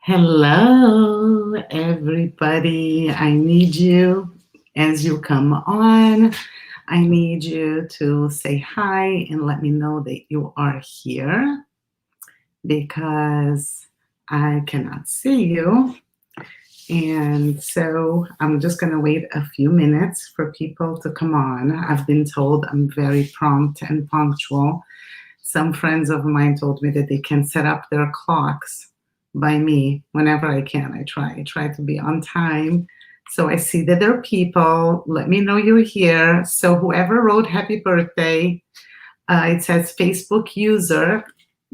Hello, everybody. I need you as you come on. I need you to say hi and let me know that you are here because I cannot see you. And so I'm just going to wait a few minutes for people to come on. I've been told I'm very prompt and punctual. Some friends of mine told me that they can set up their clocks by me whenever I can. I try to be on time. So I see that there are people. Let me know you're here. So whoever wrote happy birthday, it says Facebook user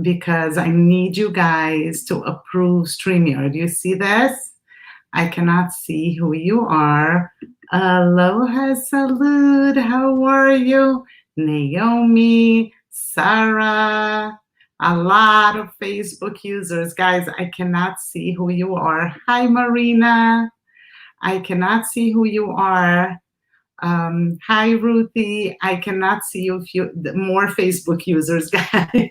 because I need you guys to approve StreamYard. Do you see this? I cannot see who you are. Aloha, salute. How are you? Naomi, Sarah, a lot of Facebook users. Guys, I cannot see who you are. Hi, Marina. I cannot see who you are. Hi, Ruthie. I cannot see you. If you more Facebook users, guys.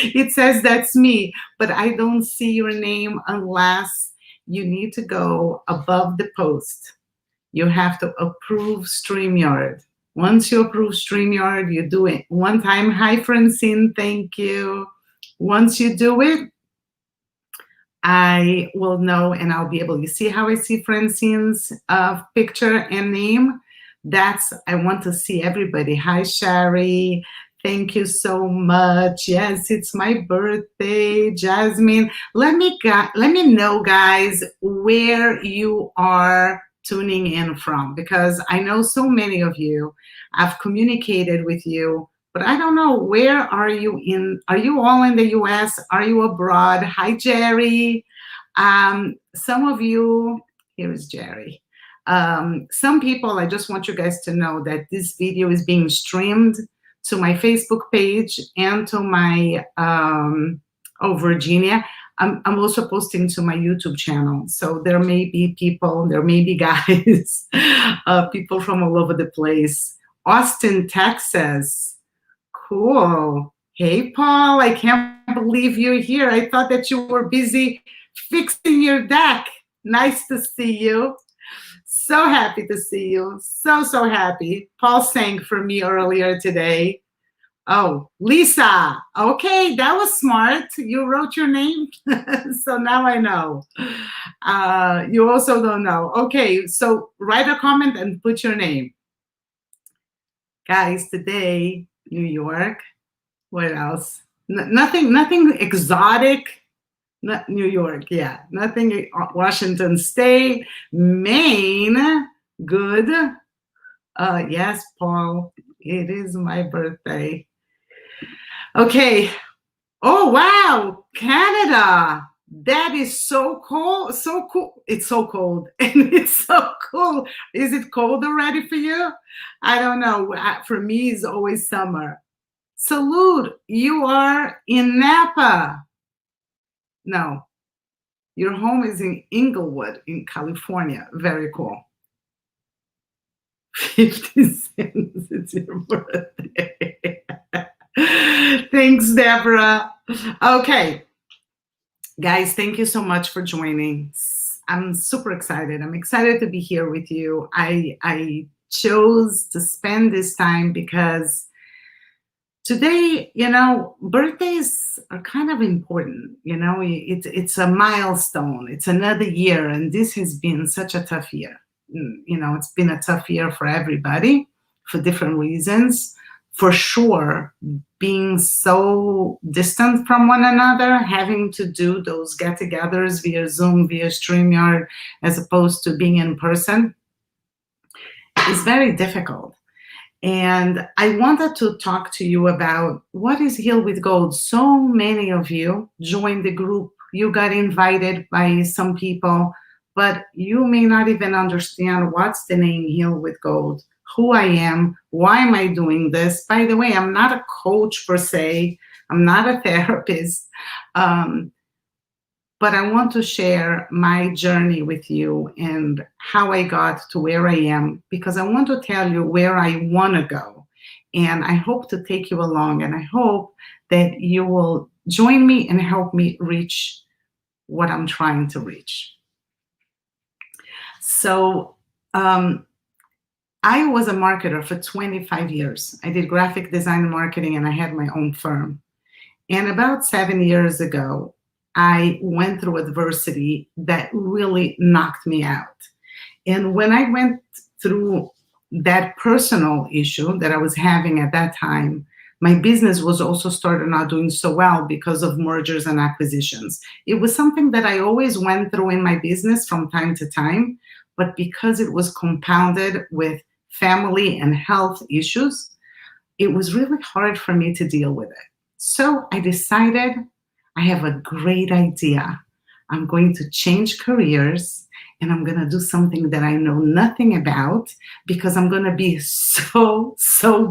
It says that's me, but I don't see your name unless you need to go above the post. You have to approve StreamYard. Once you approve StreamYard, you do it one time. Hi, Francine. Thank you. Once you do it, I will know and I'll be able. You see how I see Francine's picture and name? I want to see everybody. Hi, Shari. Thank you so much. Yes, it's my birthday, Jasmine. Let me know, guys, where you are tuning in from, because I know so many of you. I've communicated with you, but I don't know, where are you in? Are you all in the US? Are you abroad? Hi, Jerry. Some of you, here is Jerry. Some people, I just want you guys to know that this video is being streamed to my Facebook page and to my, Virginia. I'm also posting to my YouTube channel. So there may be people, there may be guys, people from all over the place. Austin, Texas. Cool. Hey, Paul, I can't believe you're here. I thought that you were busy fixing your deck. Nice to see you. So happy to see you. So happy. Paul sang for me earlier today. Oh, Lisa. Okay, that was smart. You wrote your name. So now I know. You also don't know. Okay, so write a comment and put your name. Guys, today, New York. What else? Nothing exotic. Not New York, yeah. Nothing. Washington State, Maine. Good. Yes, Paul. It is my birthday. Okay. Oh wow, Canada. That is so cool. So cool. It's so cold and it's so cool. Is it cold already for you? I don't know. For me, it's always summer. Salute, you are in Napa. No, your home is in Inglewood in California. Very cool. 50 cents, it's your birthday. Thanks, Deborah. Okay, guys, thank you so much for joining. I'm super excited. I'm excited to be here with you. I chose to spend this time because today, birthdays are kind of important. It's a milestone. It's another year, and this has been such a tough year. It's been a tough year for everybody for different reasons. For sure, being so distant from one another, having to do those get-togethers via Zoom, via StreamYard, as opposed to being in person, is very difficult. And I wanted to talk to you about what is Heal with Gold. So many of you joined the group. You got invited by some people, but you may not even understand what's the name Heal with Gold, who I am, why am I doing this. By the way, I'm not a coach per se. I'm not a therapist. But I want to share my journey with you and how I got to where I am, because I want to tell you where I want to go. And I hope to take you along, and I hope that you will join me and help me reach what I'm trying to reach. So I was a marketer for 25 years. I did graphic design and marketing, and I had my own firm. And about 7 years ago, I went through adversity that really knocked me out. And when I went through that personal issue that I was having at that time, my business was also started not doing so well because of mergers and acquisitions. It was something that I always went through in my business from time to time, but because it was compounded with family and health issues, it was really hard for me to deal with it. So I decided I have a great idea. I'm going to change careers and I'm going to do something that I know nothing about because I'm going to be so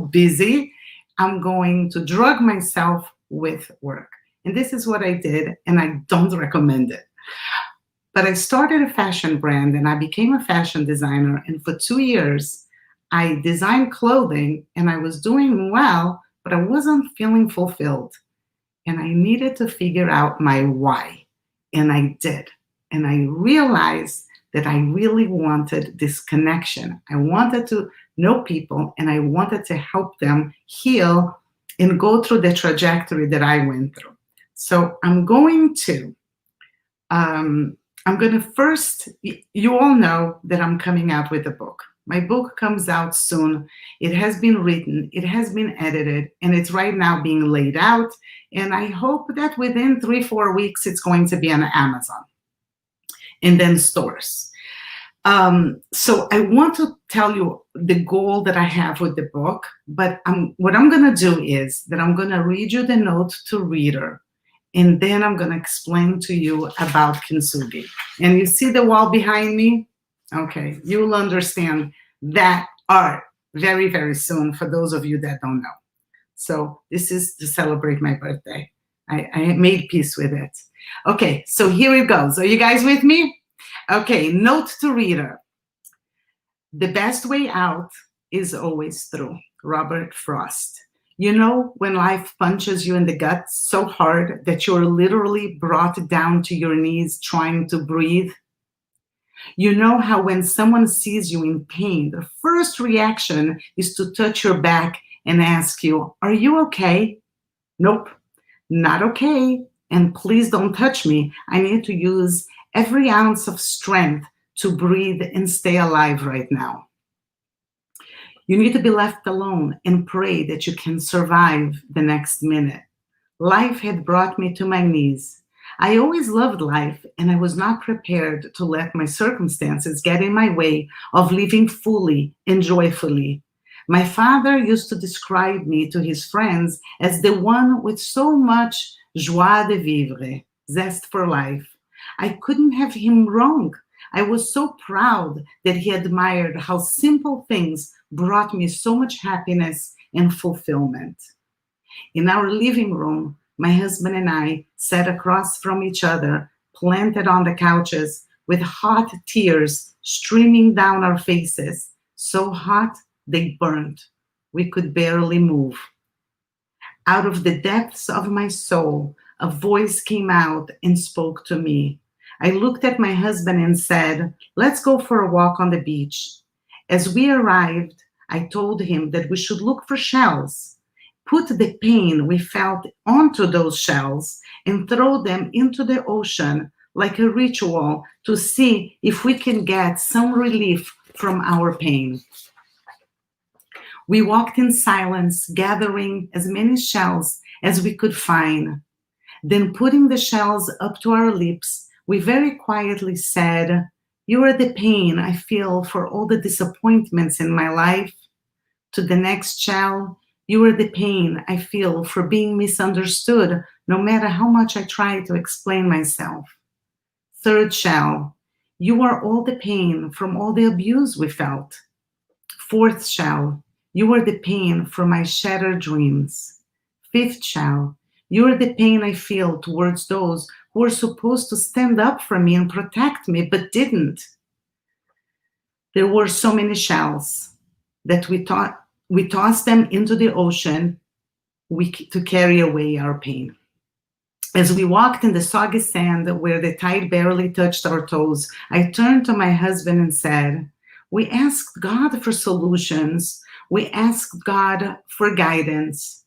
busy. I'm going to drug myself with work. And this is what I did, and I don't recommend it. But I started a fashion brand and I became a fashion designer. And for 2 years, I designed clothing and I was doing well, but I wasn't feeling fulfilled. And I needed to figure out my why. And I did. And I realized that I really wanted this connection. I wanted to know people and I wanted to help them heal and go through the trajectory that I went through. So I'm going to first, you all know that I'm coming out with a book. My book comes out soon. It has been written, it has been edited, and it's right now being laid out. And I hope that within 3-4 weeks, it's going to be on Amazon and then stores. So I want to tell you the goal that I have with the book, but what I'm going to do is that I'm going to read you the note to reader, and then I'm going to explain to you about Kintsugi. And you see the wall behind me? Okay, you'll understand that art very, very soon for those of you that don't know. So this is to celebrate my birthday. I made peace with it. Okay, so here it goes. Are you guys with me? Okay, note to reader. The best way out is always through. Robert Frost. You know when life punches you in the gut so hard that you're literally brought down to your knees trying to breathe? You know how when someone sees you in pain, the first reaction is to touch your back and ask you, "Are you okay?" Nope, not okay. And please don't touch me. I need to use every ounce of strength to breathe and stay alive right now. You need to be left alone and pray that you can survive the next minute. Life had brought me to my knees. I always loved life, and I was not prepared to let my circumstances get in my way of living fully and joyfully. My father used to describe me to his friends as the one with so much joie de vivre, zest for life. I couldn't have him wrong. I was so proud that he admired how simple things brought me so much happiness and fulfillment. In our living room, my husband and I sat across from each other, planted on the couches, with hot tears streaming down our faces, so hot they burned. We could barely move. Out of the depths of my soul, a voice came out and spoke to me. I looked at my husband and said, "Let's go for a walk on the beach." As we arrived, I told him that we should look for shells, put the pain we felt onto those shells, and throw them into the ocean like a ritual to see if we can get some relief from our pain. We walked in silence, gathering as many shells as we could find. Then, putting the shells up to our lips, we very quietly said, "You are the pain I feel for all the disappointments in my life." To the next shell, "You are the pain I feel for being misunderstood, no matter how much I try to explain myself." Third shell, "You are all the pain from all the abuse we felt." Fourth shell, "You are the pain from my shattered dreams." Fifth shell, "You are the pain I feel towards those who were supposed to stand up for me and protect me, but didn't." There were so many shells that we tossed them into the ocean to carry away our pain. As we walked in the soggy sand where the tide barely touched our toes, I turned to my husband and said, "We asked God for solutions. We asked God for guidance.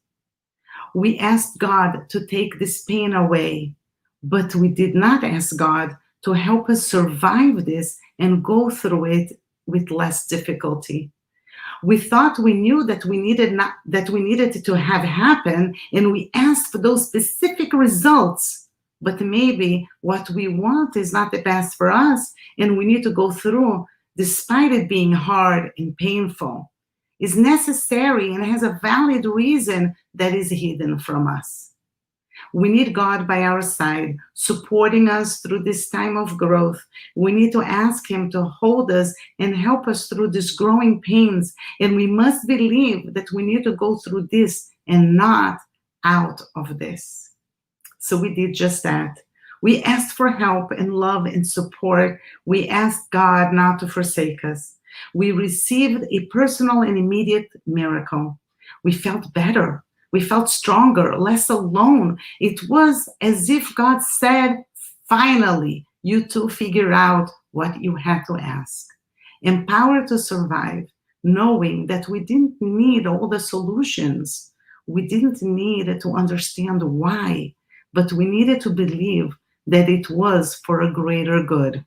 We asked God to take this pain away, but we did not ask God to help us survive this and go through it with less difficulty. We thought we knew that we needed it to have happen, and we asked for those specific results. But maybe what we want is not the best for us, and we need to go through, despite it being hard and painful, is necessary and has a valid reason that is hidden from us. We need God by our side, supporting us through this time of growth. We need to ask Him to hold us and help us through these growing pains. And we must believe that we need to go through this and not out of this." So we did just that. We asked for help and love and support. We asked God not to forsake us. We received a personal and immediate miracle. We felt better. We felt stronger, less alone. It was as if God said, "Finally, you two figure out what you had to ask." Empowered to survive, knowing that we didn't need all the solutions. We didn't need to understand why, but we needed to believe that it was for a greater good,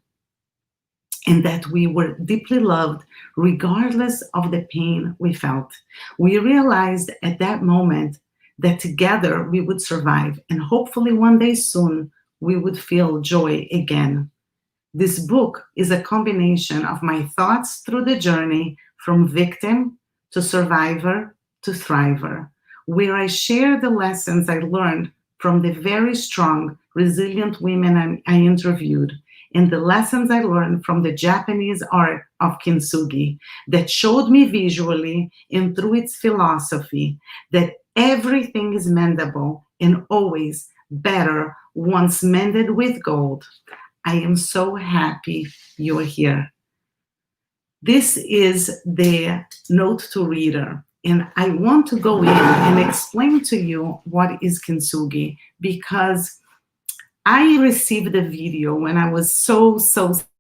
and that we were deeply loved regardless of the pain we felt. We realized at that moment that together we would survive, and hopefully one day soon we would feel joy again. This book is a combination of my thoughts through the journey from victim to survivor to thriver, where I share the lessons I learned from the very strong, resilient women I interviewed, and the lessons I learned from the Japanese art of kintsugi that showed me visually and through its philosophy that everything is mendable and always better once mended with gold. I am so happy you're here. This is the note to reader, and I want to go in and explain to you what is kintsugi, because I received a video when I was so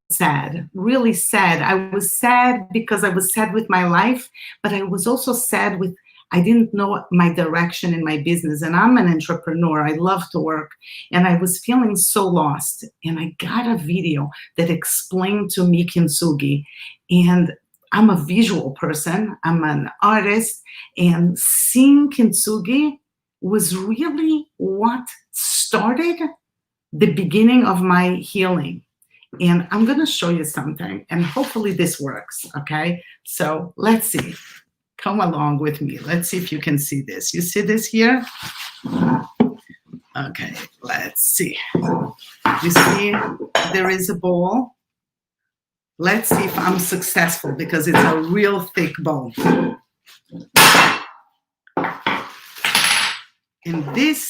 sad, really sad. I was sad because I was sad with my life, but I was also sad with, I didn't know my direction in my business. And I'm an entrepreneur. I love to work. And I was feeling so lost. And I got a video that explained to me kintsugi. And I'm a visual person. I'm an artist. And seeing kintsugi was really what started the beginning of my healing. And I'm going to show you something, and hopefully this works, okay? So let's see. Come along with me. Let's see if you can see this. You see this here? Okay, let's see. You see there is a bowl. Let's see if I'm successful, because it's a real thick bowl. And this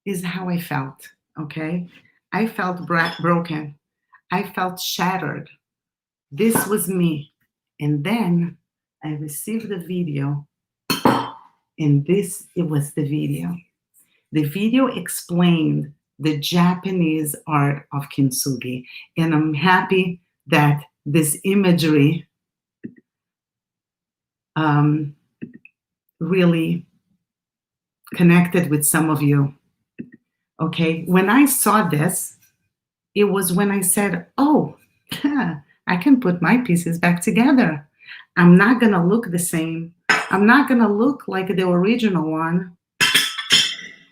is how I felt, okay? I felt broken. I felt shattered. This was me. And then I received the video, and it was the video. The video explained the Japanese art of kintsugi. And I'm happy that this imagery really connected with some of you. Okay, when I saw this, it was when I said, "Oh, I can put my pieces back together. I'm not gonna look the same. I'm not gonna look like the original one,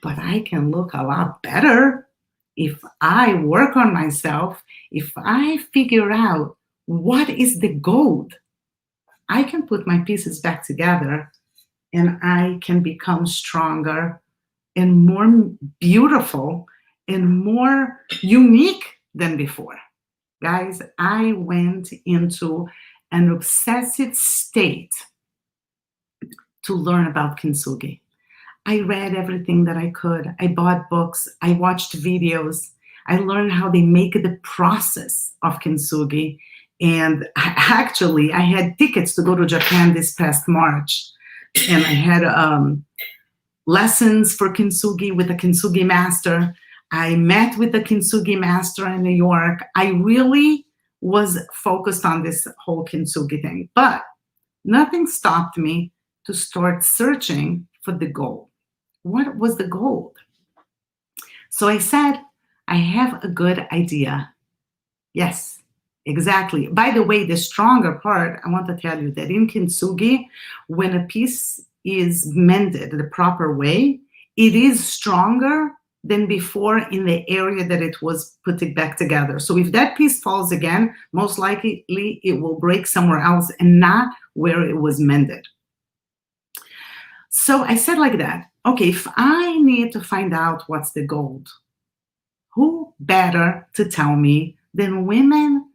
but I can look a lot better if I work on myself, if I figure out what is the gold. I can put my pieces back together, and I can become stronger and more beautiful and more unique than before." Guys, I went into an obsessive state to learn about kintsugi. I read everything that I could. I bought books. I watched videos. I learned how they make the process of kintsugi. And actually, I had tickets to go to Japan this past March. And I had lessons for Kintsugi with the Kintsugi master. I met with the Kintsugi master in New York. I really was focused on this whole Kintsugi thing, but nothing stopped me to start searching for the gold. What was the gold? So I said, I have a good idea. Yes, exactly. By the way, the stronger part, I want to tell you that in Kintsugi, when a piece is mended the proper way, it is stronger than before in the area that it was put back together. So if that piece falls again, most likely it will break somewhere else and not where it was mended. So I said like that, okay, if I need to find out what's the gold, who better to tell me than women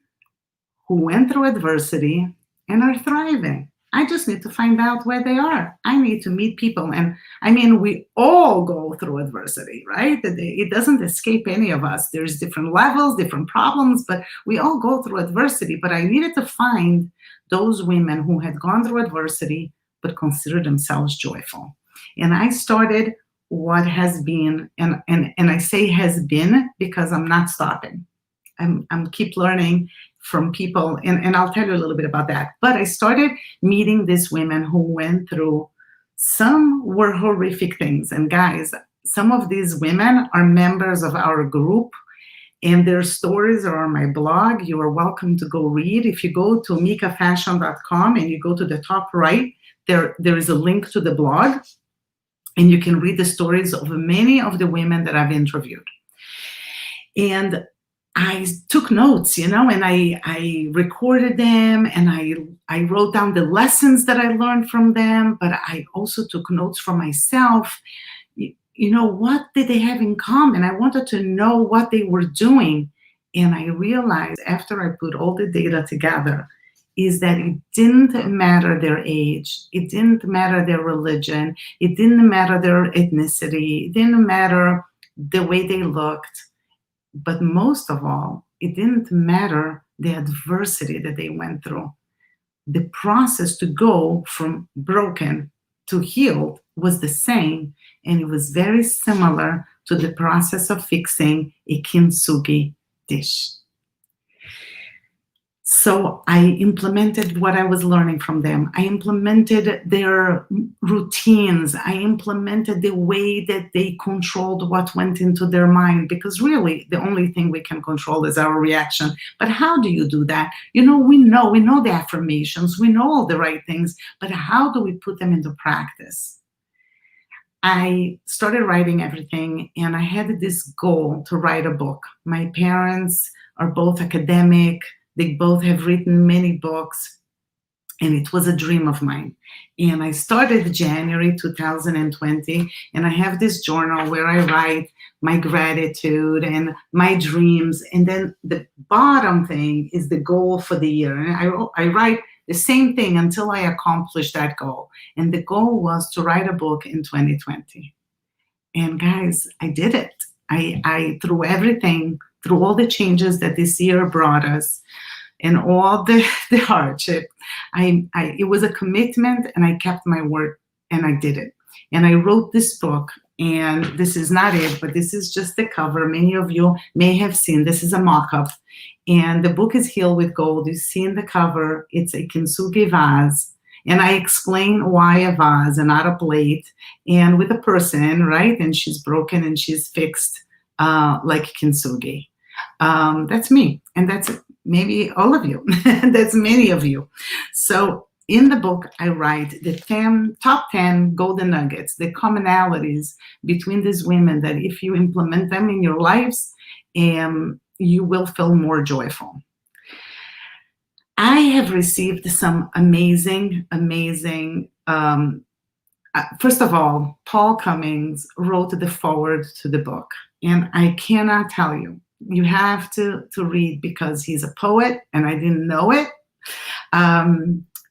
who went through adversity and are thriving? I just need to find out where they are. I need to meet people. And I mean, we all go through adversity, right? It doesn't escape any of us. There's different levels, different problems, but we all go through adversity. But I needed to find those women who had gone through adversity but considered themselves joyful. And I started what has been, and I say has been because I'm not stopping. I'm keep learning from people, and I'll tell you a little bit about that. But I started meeting these women who went through, some were horrific things. And guys, some of these women are members of our group, and their stories are on my blog. You are welcome to go read. If you go to mikafashion.com and you go to the top right, there is a link to the blog, and you can read the stories of many of the women that I've interviewed. And I took notes, and I recorded them, and I wrote down the lessons that I learned from them, but I also took notes for myself. What did they have in common? I wanted to know what they were doing. And I realized after I put all the data together is that it didn't matter their age, it didn't matter their religion, it didn't matter their ethnicity, it didn't matter the way they looked. But most of all, it didn't matter the adversity that they went through. The process to go from broken to healed was the same, and it was very similar to the process of fixing a kintsugi dish. So I implemented what I was learning from them. I implemented their routines. I implemented the way that they controlled what went into their mind, because really the only thing we can control is our reaction. But how do you do that? We know the affirmations, we know all the right things, but how do we put them into practice? I started writing everything, and I had this goal to write a book. My parents are both academic. They both have written many books, and it was a dream of mine. And I started January 2020, and I have this journal where I write my gratitude and my dreams. And then the bottom thing is the goal for the year. And I write the same thing until I accomplish that goal. And the goal was to write a book in 2020. And guys, I did it. I through everything, through all the changes that this year brought us and all the hardship, it was a commitment, and I kept my word, and I did it. And I wrote this book, and this is not it, but this is just the cover. Many of you may have seen, this is a mock-up. And the book is Heal with Gold. You see in the cover, it's a kintsugi vase. And I explain why a vase and not a plate, and with a person, right? And she's broken and she's fixed like kintsugi. That's me, and that's maybe all of you. That's many of you. So in the book, I write the top 10 golden nuggets, the commonalities between these women that if you implement them in your lives, you will feel more joyful. I have received some amazing, first of all, Paul Cummings wrote the foreword to the book, and I cannot tell you. You have to read, because he's a poet, and I didn't know it.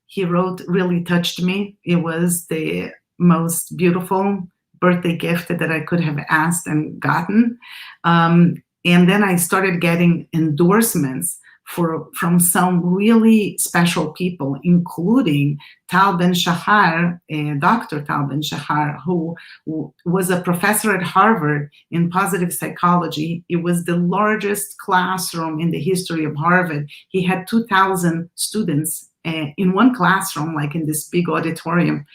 He wrote, really touched me. It was the most beautiful birthday gift that I could have asked and gotten. And then I started getting endorsements from some really special people, including Tal Ben-Shahar, Dr. Tal Ben-Shahar, who was a professor at Harvard in positive psychology. It was the largest classroom in the history of Harvard. He had 2,000 students in one classroom, like in this big auditorium.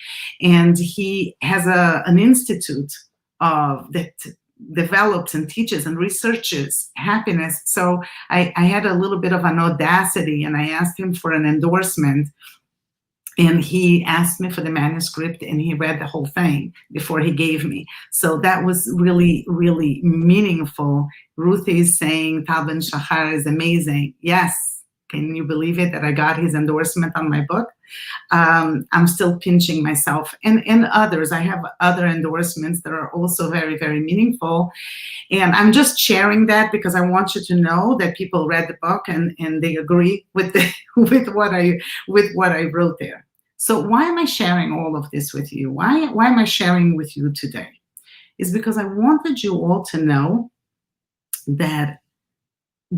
And he has an institute that develops and teaches and researches happiness. So I had a little bit of an audacity, and I asked him for an endorsement, and he asked me for the manuscript, and he read the whole thing before he gave me. So that was really, really meaningful. Ruthie is saying Tal Ben-Shahar is amazing. Yes. Can you believe it that I got his endorsement on my book? I'm still pinching myself, and others. I have other endorsements that are also very, very meaningful. And I'm just sharing that because I want you to know that people read the book and they agree with with what I wrote there. So why am I sharing all of this with you? Why am I sharing with you today? Is because I wanted you all to know that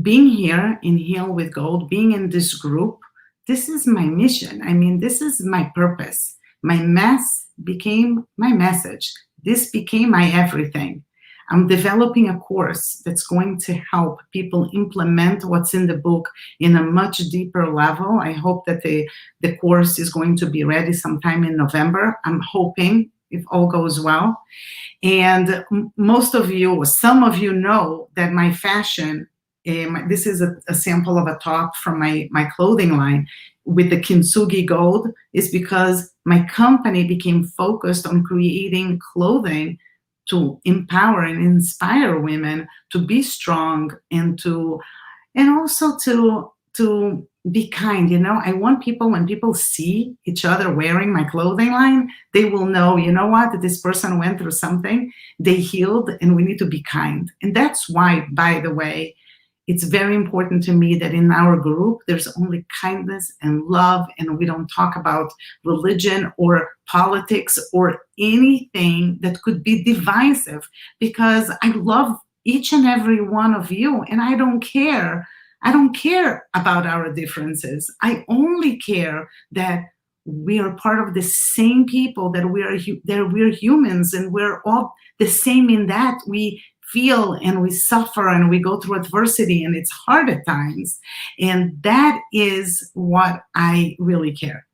being here in Heal with Gold, being in this group, this is my mission. I mean, this is my purpose. My mess became my message. This became my everything. I'm developing a course that's going to help people implement what's in the book in a much deeper level. I hope that the course is going to be ready sometime in November. I'm hoping, if all goes well. And most of you, or some of you, know that my fashion, this is a sample of a top from my clothing line with the kintsugi gold, is because my company became focused on creating clothing to empower and inspire women to be strong and also to be kind. You know, I want people, when people see each other wearing my clothing line, they will know, you know what, that this person went through something, they healed, and we need to be kind. And that's why, by the way, it's very important to me that in our group, there's only kindness and love, and we don't talk about religion or politics or anything that could be divisive, because I love each and every one of you, and I don't care. I don't care about our differences. I only care that we are part of the same people, that we're humans, and we're all the same in that we feel and we suffer and we go through adversity, and it's hard at times. And that is what I really care.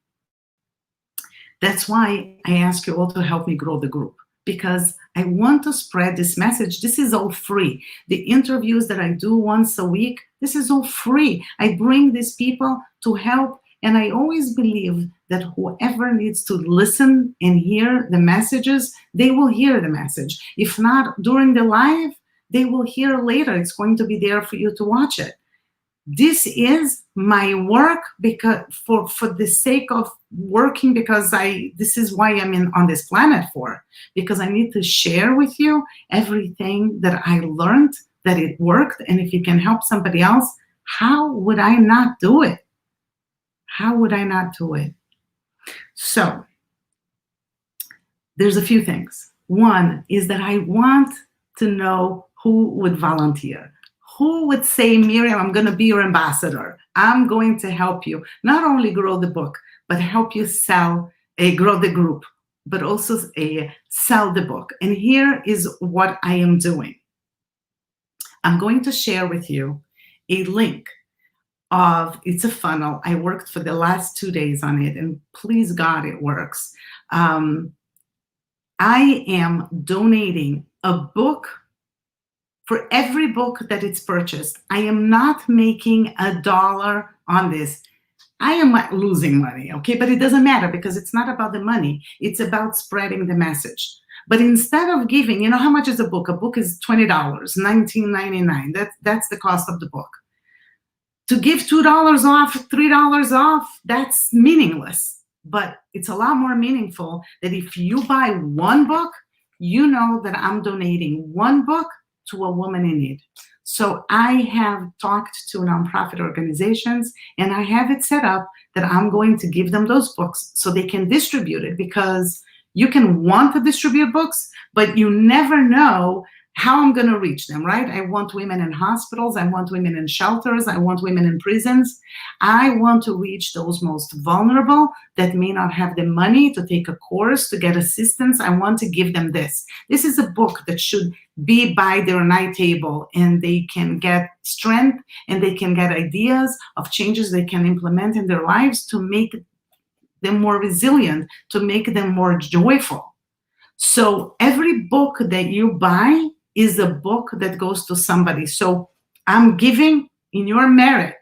That's why I ask you all to help me grow the group, because I want to spread this message. This is all free. The interviews that I do once a week, this is all free. I bring these people to help, and I always believe that whoever needs to listen and hear the messages, they will hear the message. If not during the live, they will hear later. It's going to be there for you to watch it. This is my work, because for the sake of working, because this is why I'm on this planet for, because I need to share with you everything that I learned, that it worked. And if it can help somebody else, how would I not do it? How would I not do it? So there's a few things. One is that I want to know who would volunteer. Who would say, Miriam, I'm going to be your ambassador. I'm going to help you not only grow the book, but help you grow the group, but also sell the book. And here is what I am doing. I'm going to share with you a link it's a funnel. I worked for the last 2 days on it, and please God, it works. I am donating a book for every book that it's purchased. I am not making $1 on this. I am losing money, okay? But it doesn't matter, because it's not about the money. It's about spreading the message. But instead of giving, you know, how much is a book? A book is $20, $19.99. That's the cost of the book. To give $2 off, $3 off, that's meaningless. But it's a lot more meaningful that if you buy one book, you know that I'm donating one book to a woman in need. So I have talked to nonprofit organizations, and I have it set up that I'm going to give them those books so they can distribute it, because you can want to distribute books, but you never know how I'm going to reach them, right? I want women in hospitals. I want women in shelters. I want women in prisons. I want to reach those most vulnerable that may not have the money to take a course, to get assistance. I want to give them this. This is a book that should be by their night table, and they can get strength and they can get ideas of changes they can implement in their lives to make them more resilient, to make them more joyful. So every book that you buy is a book that goes to somebody. So I'm giving in your merit.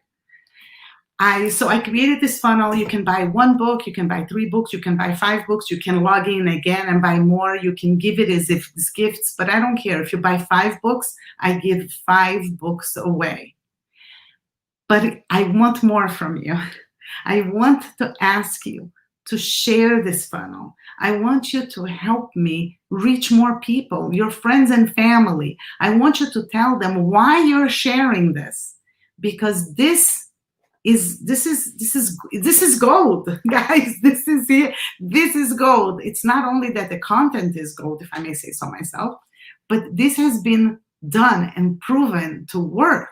So I created this funnel. You can buy one book, you can buy 3 books, you can buy 5 books, you can log in again and buy more. You can give it as if it's gifts, but I don't care. If you buy 5 books, I give 5 books away. But I want more from you. I want to ask you to share this funnel. I want you to help me reach more people, your friends and family. I want you to tell them why you're sharing this, because this is gold, guys. This is it. This is gold. It's not only that the content is gold, if I may say so myself, but this has been done and proven to work.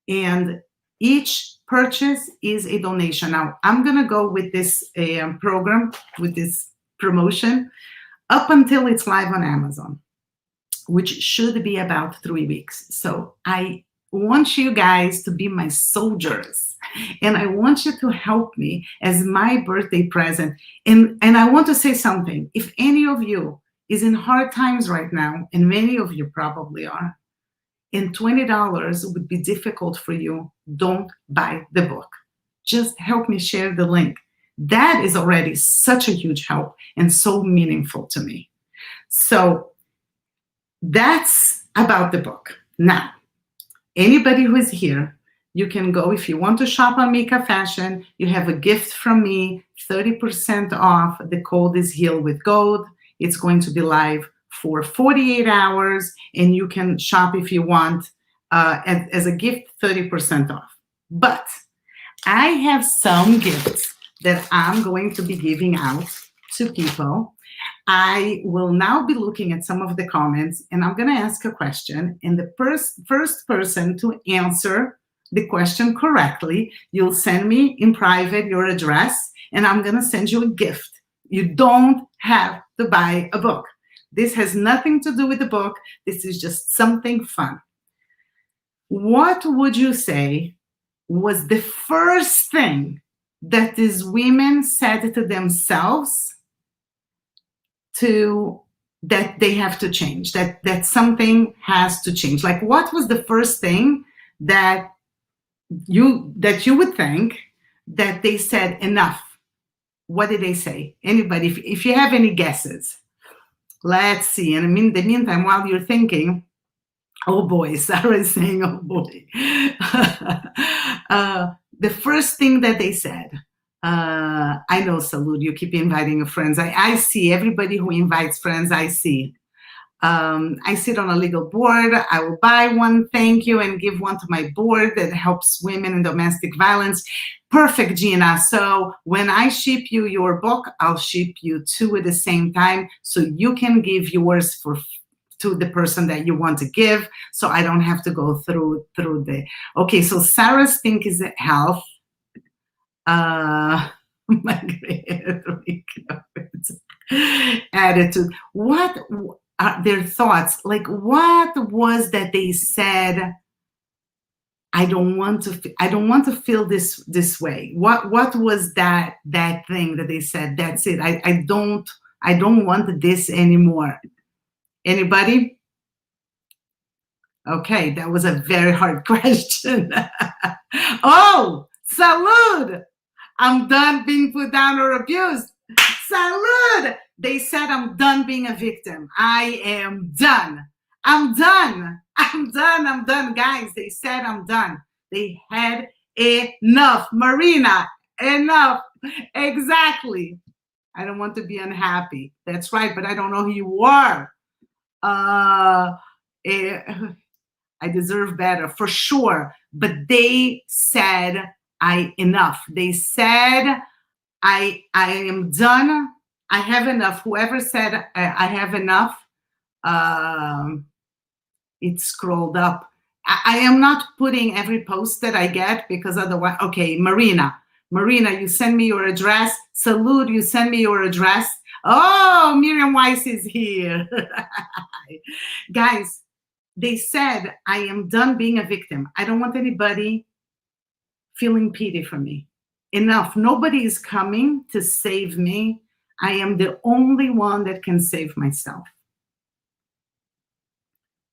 And each purchase is a donation. Now, I'm going to go with this program, with this promotion, up until it's live on Amazon, which should be about 3 weeks. So I want you guys to be my soldiers, and I want you to help me as my birthday present. And I want to say something. If any of you is in hard times right now, and many of you probably are, and $20 would be difficult for you, don't buy the book. Just help me share the link. That is already such a huge help and so meaningful to me. So that's about the book. Now, anybody who is here, you can go, if you want to shop on Mika Fashion, you have a gift from me, 30% off. The code is Heal with Gold. It's going to be live for 48 hours, and you can shop if you want as a gift, 30% off. But I have some gifts that I'm going to be giving out to people. I will now be looking at some of the comments, and I'm going to ask a question, and the first person to answer the question correctly, you'll send me in private your address, and I'm going to send you a gift. You don't have to buy a book. This has nothing to do with the book. This is just something fun. What would you say was the first thing that these women said to themselves that they have to change, that something has to change? Like, what was the first thing that you would think that they said enough? What did they say? Anybody, if you have any guesses? Let's see. And in the meantime, while you're thinking, oh boy, Sarah is saying, oh boy. The first thing that they said, I know, Salud, you keep inviting your friends. I see everybody who invites friends, I see. I sit on a legal board. I will buy one, thank you, and give one to my board that helps women in domestic violence. Perfect, Gina. So when I ship you your book, I'll ship you 2 at the same time, so you can give yours to the person that you want to give, so I don't have to go through the. Okay, so Sarah's thing is health. My attitude. What are their thoughts? Like, what was that they said? I don't want to feel this way. What was that thing that they said? That's it. I don't want this anymore. Anybody? Okay, that was a very hard question. Oh, salud! I'm done being put down or abused. Salud! They said I'm done being a victim. I am done. I'm done. I'm done. I'm done, guys. They said I'm done. They had enough. Marina, enough. Exactly. I don't want to be unhappy. That's right, but I don't know who you are. I deserve better, for sure. But they said enough. They said I am done. I have enough. Whoever said I have enough, It's scrolled up. I am not putting every post that I get because otherwise, okay, Marina, you send me your address. Salute, you send me your address. Oh, Miriam Weiss is here. Guys, they said, I am done being a victim. I don't want anybody feeling pity for me. Enough. Nobody is coming to save me. I am the only one that can save myself.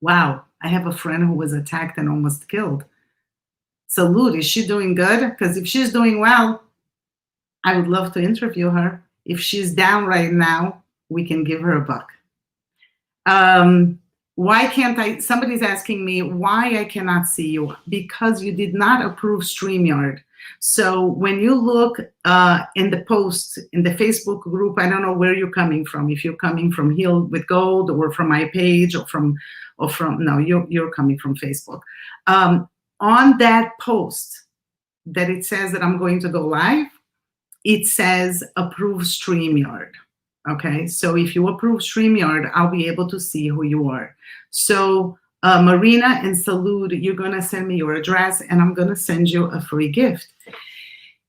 Wow, I have a friend who was attacked and almost killed. Salute, is she doing good? Because if she's doing well, I would love to interview her. If she's down right now, we can give her a buck. Why can't I? Somebody's asking me why I cannot see you. Because you did not approve StreamYard. So when you look in the post, in the Facebook group, I don't know where you're coming from. If you're coming from Healed with Gold or from my page or from no, you're coming from Facebook. On that post that it says that I'm going to go live, it says approve StreamYard. Okay, so if you approve StreamYard, I'll be able to see who you are. So Marina and Salute, you're gonna send me your address and I'm gonna send you a free gift.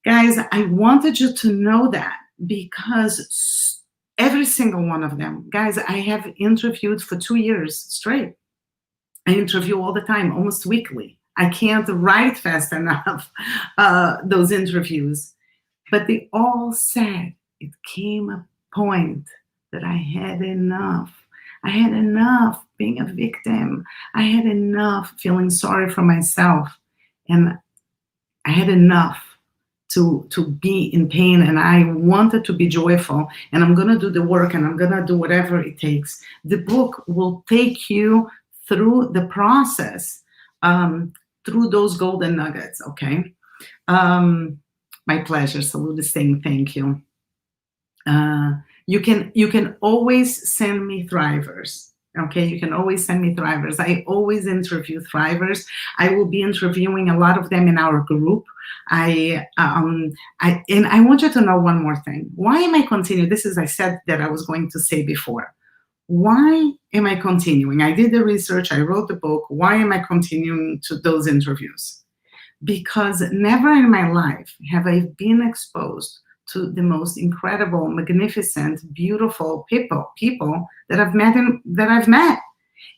Guys, I wanted you to know that because every single one of them, guys, I have interviewed for 2 years straight. I interview all the time, almost weekly. I can't write fast enough those interviews, but they all said it came a point that I had enough. I had enough being a victim. I had enough feeling sorry for myself. And I had enough to be in pain, and I wanted to be joyful, and I'm going to do the work, and I'm going to do whatever it takes. The book will take you through the process, through those golden nuggets, okay? My pleasure. Salute is saying thank you. You can always send me thrivers. Okay, you can always send me thrivers. I always interview thrivers. I will be interviewing a lot of them in our group. And I want you to know one more thing. Why am I continuing? This is I said that I was going to say before. Why am I continuing? I did the research. I wrote the book. Why am I continuing to those interviews? Because never in my life have I been exposed to the most incredible, magnificent, beautiful people that I've met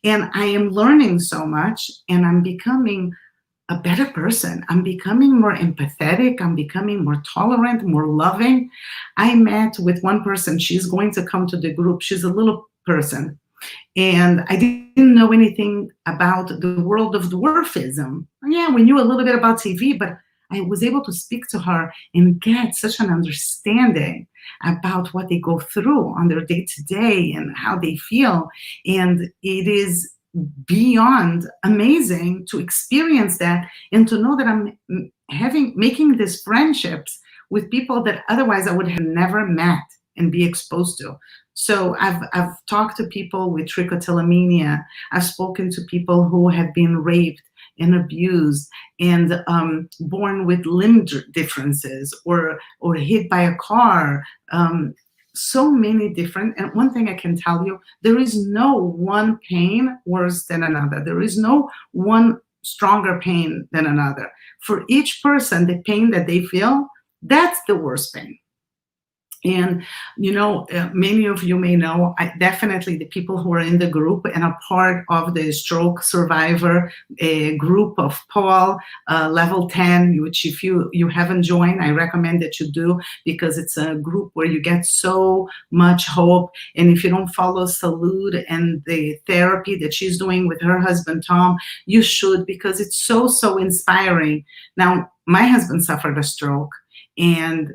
and I am learning so much, and I'm becoming a better person. I'm becoming more empathetic. I'm becoming more tolerant, more loving. I met with one person. She's going to come to the group. She's a little person, and I didn't know anything about the world of dwarfism. Yeah, we knew a little bit about TV, but I was able to speak to her and get such an understanding about what they go through on their day-to-day and how they feel. And it is beyond amazing to experience that and to know that I'm making these friendships with people that otherwise I would have never met and be exposed to. So I've talked to people with trichotillomania. I've spoken to people who have been raped and abused and born with limb differences or hit by a car. So many different, and one thing I can tell you, there is no one pain worse than another. There is no one stronger pain than another. For each person, the pain that they feel, that's the worst pain. And, you know, many of you may know, definitely the people who are in the group and a part of the stroke survivor group of Paul, level 10, which if you haven't joined, I recommend that you do, because it's a group where you get so much hope. And if you don't follow Salute and the therapy that she's doing with her husband, Tom, you should, because it's so, so inspiring. Now, my husband suffered a stroke, and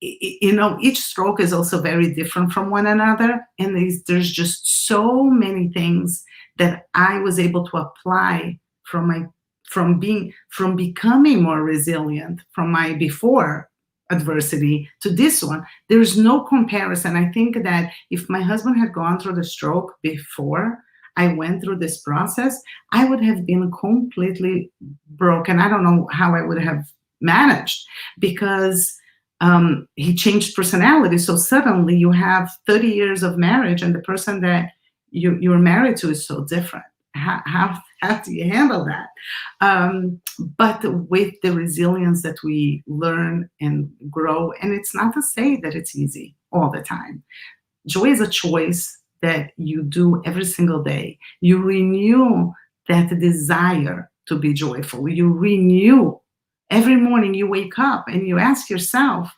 you know, each stroke is also very different from one another. And there's just so many things that I was able to apply from becoming more resilient from my before adversity to this one. There's no comparison. I think that if my husband had gone through the stroke before I went through this process, I would have been completely broken. I don't know how I would have managed, because he changed personality. So suddenly you have 30 years of marriage, and the person that you're married to is so different. how do you handle that? But with the resilience that we learn and grow, and it's not to say that it's easy all the time. Joy is a choice that you do every single day. You renew that desire to be joyful. You renew every morning. You wake up and you ask yourself,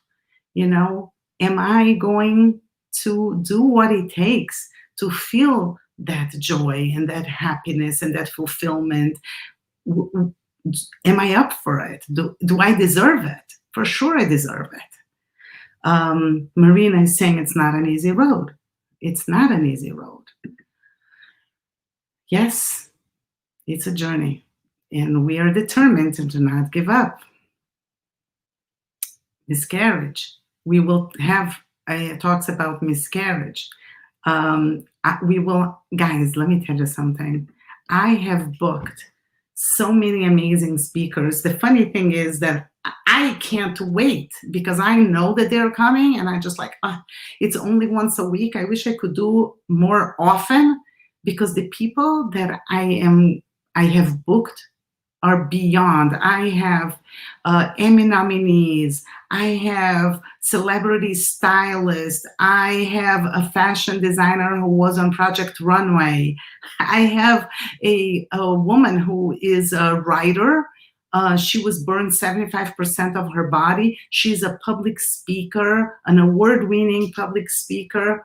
am I going to do what it takes to feel that joy and that happiness and that fulfillment? Am I up for it? Do I deserve it? For sure I deserve it. Marina is saying it's not an easy road. It's not an easy road. Yes, it's a journey, and we are determined to do not give up. Miscarriage. We will have talks about miscarriage. We will, guys, let me tell you something. I have booked so many amazing speakers. The funny thing is that I can't wait because I know that they're coming, and I just like, it's only once a week. I wish I could do more often, because the people that I have booked are beyond. I have Emmy nominees. I have celebrity stylists. I have a fashion designer who was on Project Runway. I have a woman who is a writer. She was burned 75% of her body. She's a public speaker, an award-winning public speaker.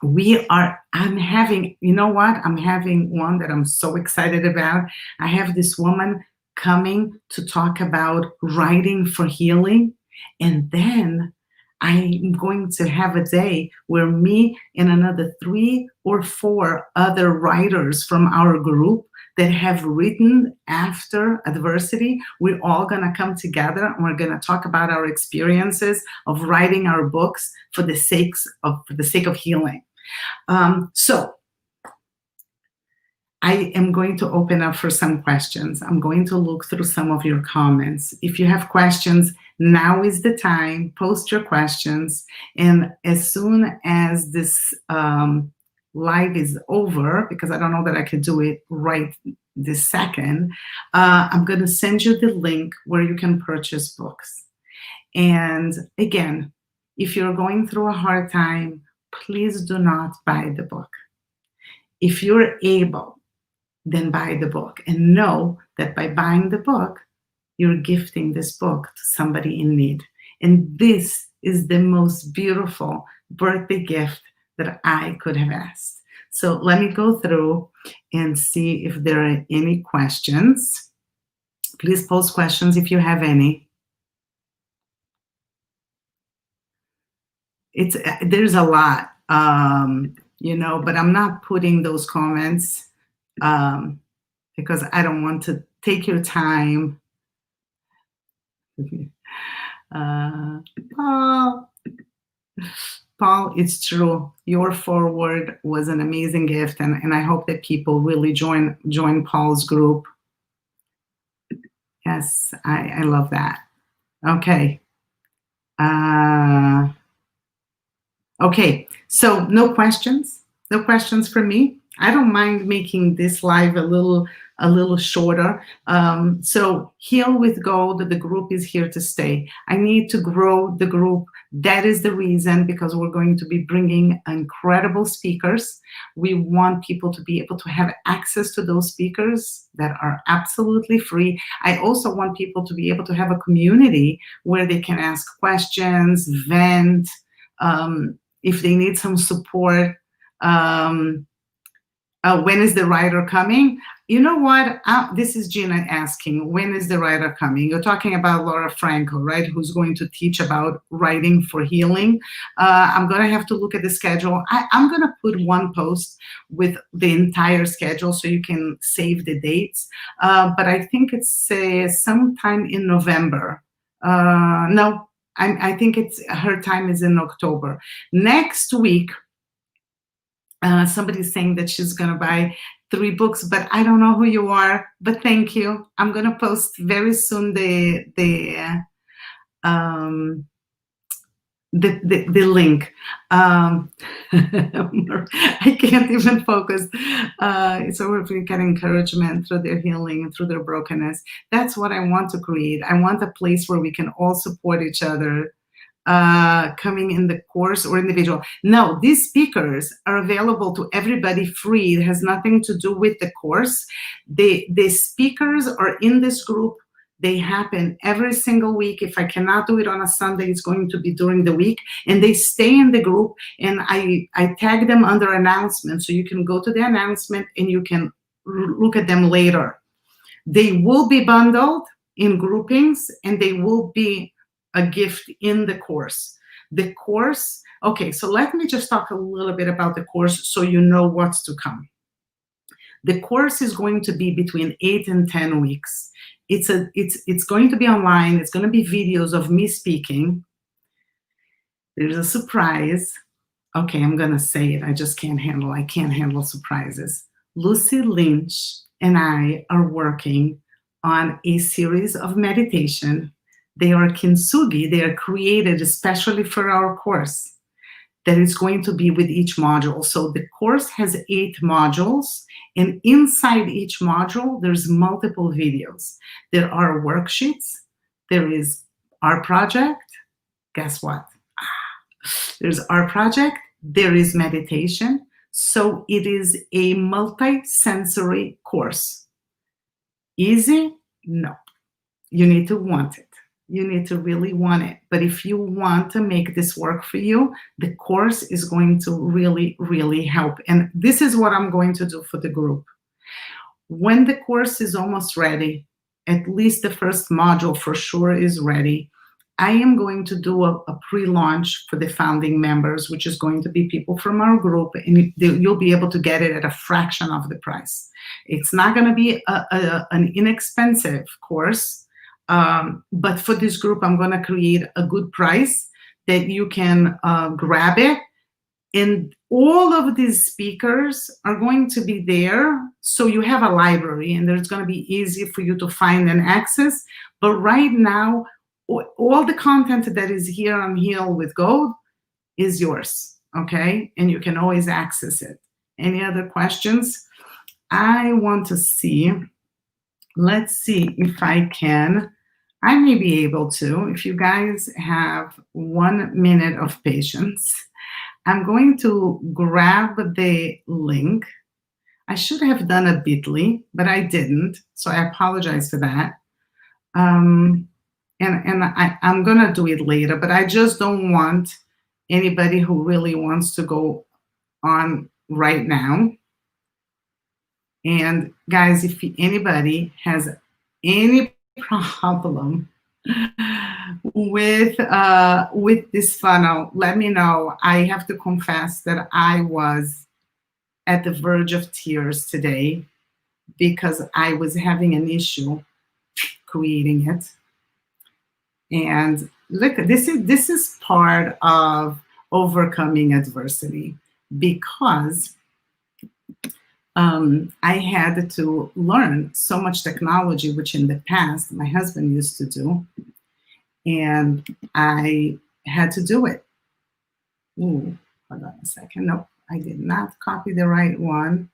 I'm having one that I'm so excited about. I have this woman coming to talk about writing for healing. And then I'm going to have a day where me and another 3 or 4 other writers from our group that have written after adversity, we're all going to come together and we're going to talk about our experiences of writing our books for the sake of healing. So I am going to open up for some questions. I'm going to look through some of your comments. If you have questions, now is the time. Post your questions. And as soon as this live is over, because I don't know that I can do it right this second, I'm going to send you the link where you can purchase books. And again, if you're going through a hard time, please do not buy the book. If you're able, then buy the book, and know that by buying the book, you're gifting this book to somebody in need. And this is the most beautiful birthday gift that I could have asked. So let me go through and see if there are any questions. Please post questions if you have any. There's a lot, but I'm not putting those comments because I don't want to take your time. Paul, it's true. Your foreword was an amazing gift, and I hope that people really join Paul's group. Yes, I love that. Okay. Okay, so no questions from me. I don't mind making this live a little shorter. So Heal with Gold, the group is here to stay. I need to grow the group. That is the reason, because we're going to be bringing incredible speakers. We want people to be able to have access to those speakers that are absolutely free. I also want people to be able to have a community where they can ask questions, vent, if they need some support. When is the writer coming? You know what? This is Gina asking, when is the writer coming? You're talking about Laura Franco, right? Who's going to teach about writing for healing. I'm going to have to look at the schedule. I'm going to put one post with the entire schedule so you can save the dates. But I think it's sometime in November. No, I think her time is in October. Next week, somebody's saying that she's going to buy 3 books, but I don't know who you are, but thank you. I'm going to post very soon the the link. I can't even focus. So if we get encouragement through their healing and through their brokenness, that's what I want to create. I want a place where we can all support each other, coming in the course or individual. No, these speakers are available to everybody free. It has nothing to do with the course. The speakers are in this group. They happen every single week. If I cannot do it on a Sunday, it's going to be during the week. And they stay in the group, and I tag them under announcements. So you can go to the announcement and you can look at them later. They will be bundled in groupings, and they will be a gift in the course. The course, okay, so let me just talk a little bit about the course so you know what's to come. The course is going to be between 8 and 10 weeks. It's going to be online. It's going to be videos of me speaking. There's a surprise. Okay, I'm going to say it. I can't handle surprises. Lucy Lynch and I are working on a series of meditation. They are kintsugi. They are created especially for our course, that is going to be with each module. So the course has 8 modules, and inside each module, there's multiple videos. There are worksheets. There is our project. Guess what? There's our project. There is meditation. So it is a multi-sensory course. Easy? No. You need to want it. You need to really want it. But if you want to make this work for you, the course is going to really, really help. And this is what I'm going to do for the group. When the course is almost ready, at least the first module for sure is ready, I am going to do a pre-launch for the founding members, which is going to be people from our group, and you'll be able to get it at a fraction of the price. It's not going to be an inexpensive course. But for this group, I'm going to create a good price that you can grab it. And all of these speakers are going to be there. So you have a library, and it's going to be easy for you to find and access. But right now, all the content that is here on Heal with Gold is yours. Okay. And you can always access it. Any other questions? I want to see. Let's see if I can. I may be able to, if you guys have 1 minute of patience. I'm going to grab the link. I should have done a bit.ly, but I didn't, so I apologize for that. And I'm going to do it later, but I just don't want anybody who really wants to go on right now. And guys, if anybody has any problem with this funnel, let me know. I have to confess that I was at the verge of tears today because I was having an issue creating it. And look, this is part of overcoming adversity, because I had to learn so much technology, which in the past my husband used to do, and I had to do it. Ooh, hold on a second. Nope, I did not copy the right one.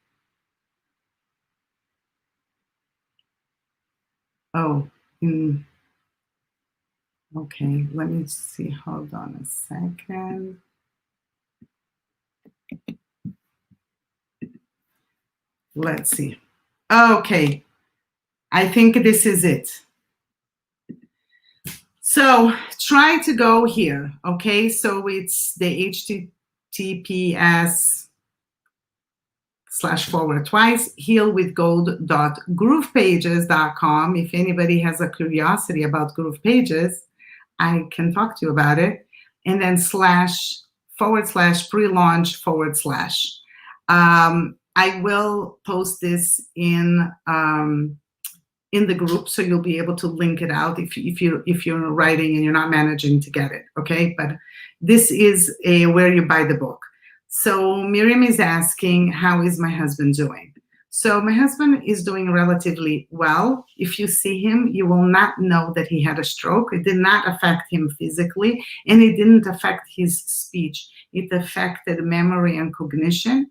Oh, okay, let me see. Hold on a second. Let's see. Okay, I think this is it. So try to go here, okay? So it's the https:// healwithgold.groovepages.com. If anybody has a curiosity about Groove Pages, I can talk to you about it. And then //pre-launch // I will post this in the group, so you'll be able to link it out if you're writing and you're not managing to get it, okay? But this is where you buy the book. So Miriam is asking, how is my husband doing? So my husband is doing relatively well. If you see him, you will not know that he had a stroke. It did not affect him physically, and it didn't affect his speech. It affected memory and cognition.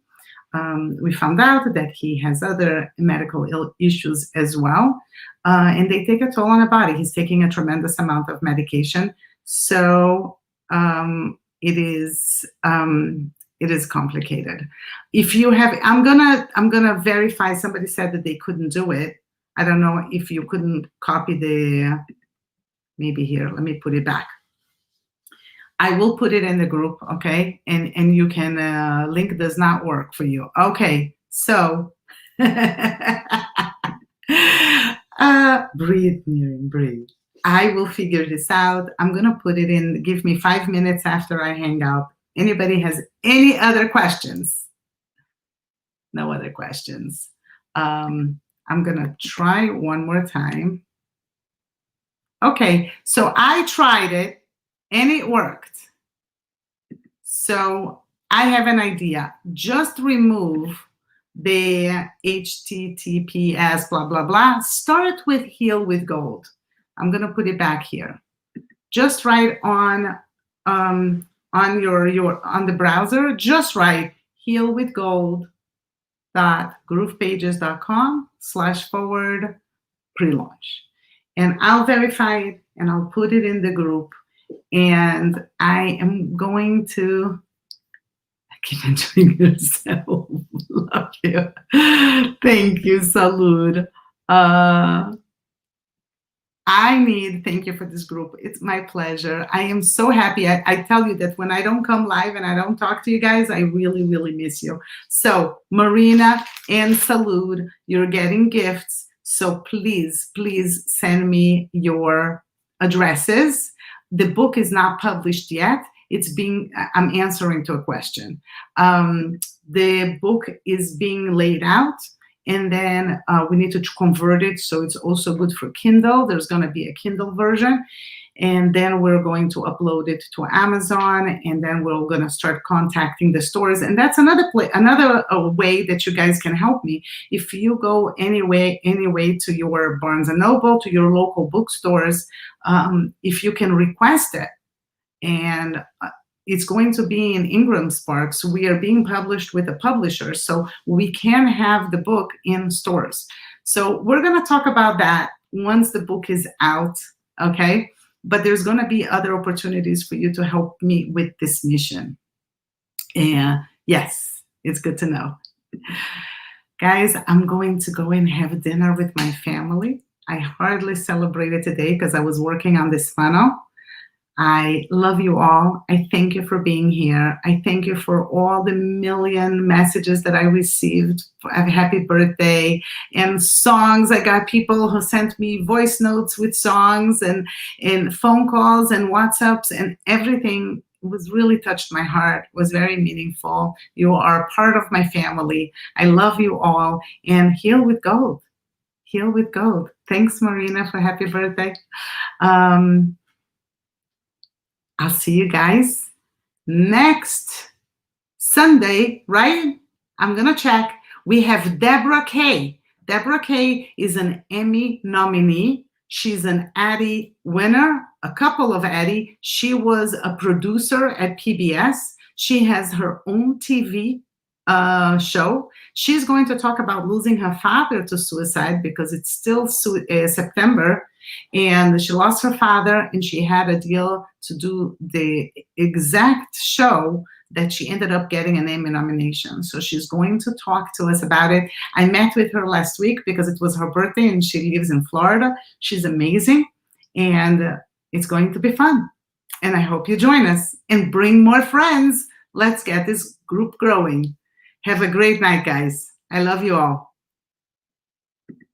We found out that he has other medical issues as well, and they take a toll on the body. He's taking a tremendous amount of medication, so it is complicated. If you have, I'm gonna verify. Somebody said that they couldn't do it. I don't know if you couldn't copy the. Maybe here. Let me put it back. I will put it in the group, okay? And you can, link does not work for you. Okay, so, breathe, Miriam, breathe. I will figure this out. I'm gonna put it in, give me 5 minutes after I hang up. Anybody has any other questions? No other questions. I'm gonna try one more time. Okay, so I tried it and it worked. So I have an idea. Just remove the HTTPS blah, blah, blah. Start with Heal with Gold. I'm gonna put it back here. Just write on the browser, just write healwithgold.groovepages.com// pre-launch. And I'll verify it and I'll put it in the group. And I am going to, I keep enjoying yourself. Love you. Thank you, Salud. Thank you for this group. It's my pleasure. I am so happy. I tell you that when I don't come live and I don't talk to you guys, I really, really miss you. So Marina and Salud, you're getting gifts. So please, please send me your addresses. The book is not published yet. I'm answering to a question. The book is being laid out, and then we need to convert it so it's also good for Kindle. There's going to be a Kindle version, and then we're going to upload it to Amazon, and then we're going to start contacting the stores. And that's another way that you guys can help me. If you go anyway to your Barnes & Noble, to your local bookstores, if you can request it, and it's going to be in Ingram Sparks. We are being published with a publisher, so we can have the book in stores. So we're going to talk about that once the book is out, okay? But there's going to be other opportunities for you to help me with this mission. And yes, it's good to know. Guys, I'm going to go and have dinner with my family. I hardly celebrated today because I was working on this funnel. I love you all. I thank you for being here. I thank you for all the million messages that I received for a happy birthday and songs. I got people who sent me voice notes with songs and phone calls and WhatsApps, and everything was really touched my heart, was very meaningful. You are part of my family. I love you all, and heal with gold. Heal with gold. Thanks, Marina, for happy birthday. I'll see you guys next Sunday, right? I'm going to check. We have Deborah Kay. Deborah Kay is an Emmy nominee. She's an Addy winner, a couple of Addy. She was a producer at PBS. She has her own TV show. She's going to talk about losing her father to suicide because it's still September. And she lost her father, and she had a deal to do the exact show that she ended up getting an Emmy nomination. So she's going to talk to us about it. I met with her last week because it was her birthday, and she lives in Florida. She's amazing, and it's going to be fun. And I hope you join us and bring more friends. Let's get this group growing. Have a great night, guys. I love you all.